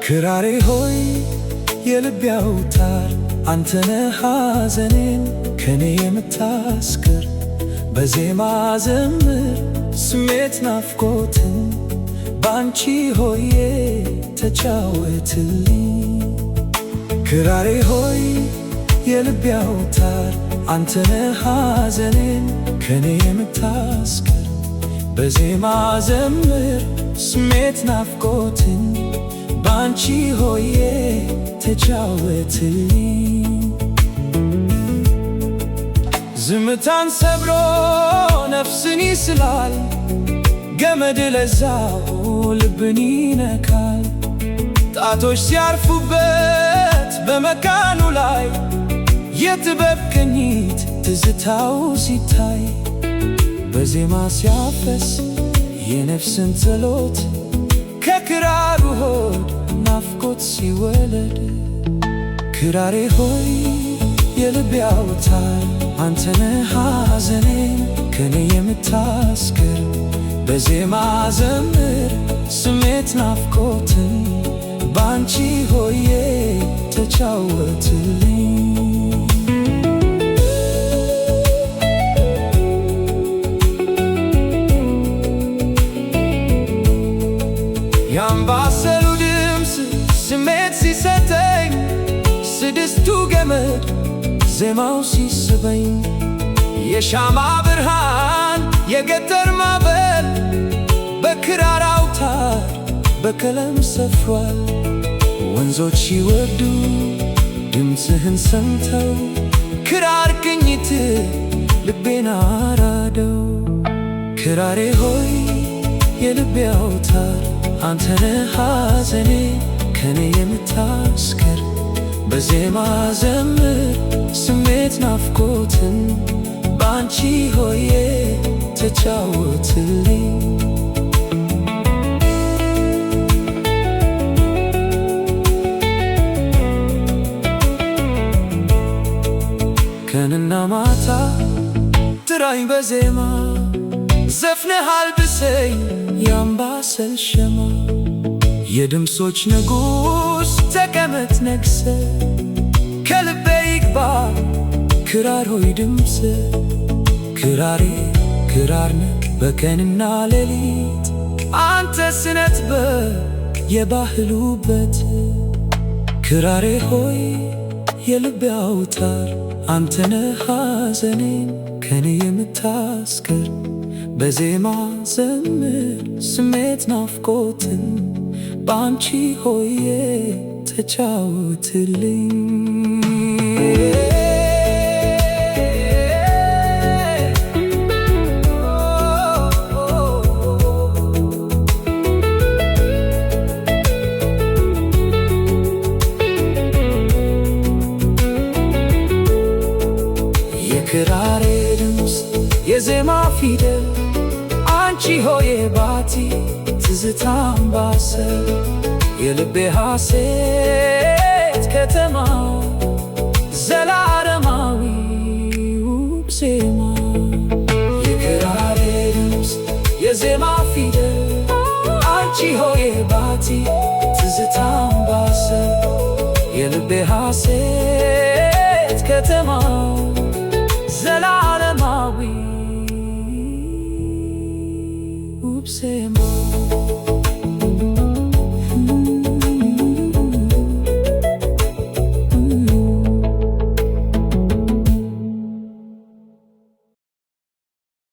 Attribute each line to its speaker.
Speaker 1: ክራሬ ሆይ የልቤ አውታር አንተነህ ሐዘኔን ከኔ የምታስክር በዜማ ዘምር ስሜት ናፍቆትን ባንቺ ሆዬ ተጫወትልኝ። ክራሬ ሆይ የልቤ አውታር አንተነህ ሐዘኔን ከኔ የምታስክር በዜማ ዘምር ስሜት ናፍቆትን ባንቺ ሆዬ ተጫወትልኝ። ዝምታን ሰብሮ ነፍስን ይስላል ገመድ ለዛው ልብን ይነካል። ጣቶች ሲያርፉበት በመካኑ ላይ የጥበብ ቅኝት ትዝታው ሲታይ በዜማ ሲያፈስ የነፍስን ጸሎት ከክራሩ ሆድ ናፍቆት ሲወለድ። ክራሬ ሆይ የልቤ አውታር አንተነህ ሐዘኔን ከኔ የምታስክር በዜማ ዘምር ስሜት ናፍቆትን ባንቺ ሆዬ ተጫወትልኝ። የአምባሰሉ ድምፅ ስሜት ሲሰጠኝ ስድስቱ ገመድ ዜማው ሲስበኝ የሻማ ብርሃን የገጠር ማዕበል በክራር አውታር በቀለም ሰፍሯል። ወንዞች ሲወርዱ ድምፅህን ሰምተው ክራር ቅኝት ልቤን አራደው። ክራሬ ሆይ የልቤ አውታር አንተነህ ሐዘኔን ከኔ የምታስክር በዜማ ዘምር ስሜት ናፍቆትን ባንቺ ሆዬ ተጫወትልኝ። ቀንና ማታ ጥራኝ በዜማ ዘፍነህ አልብሰኝ የአምባሰል ሸማ። የድምፆች ንጉሥ ተቀመጥ ነግሰ ከልቤ ይግባ ክራር ሆይ ድምፅ። ክራሬ ክራር ነህ በቀንና ሌሊት አንተ ስነጥበብ የባህል ውበት። ክራሬ ሆይ የልቤ አውታር አንተነህ ሐዘኔን ከኔ የምታስክር በዜማ ዘምር ስሜት ናፍቆትን ባንቺ ሆዬ ተጫወትልኝ። የክራሬ ድምፅ የዜማ ፊደል አንቺ ሆዬ ባቲ ትዝታ አምባሰል የልቤ ሐሴት ከተማ ዘላለማዊ ውብ ዜማ። የክራሬ ድምፅ የዜማ ፊደል አንቺ ሆዬ ባቲ ትዝታ አምባሰል የልቤ ሐሴት ከተማ ዘላለማዊ ውብ ዜማ።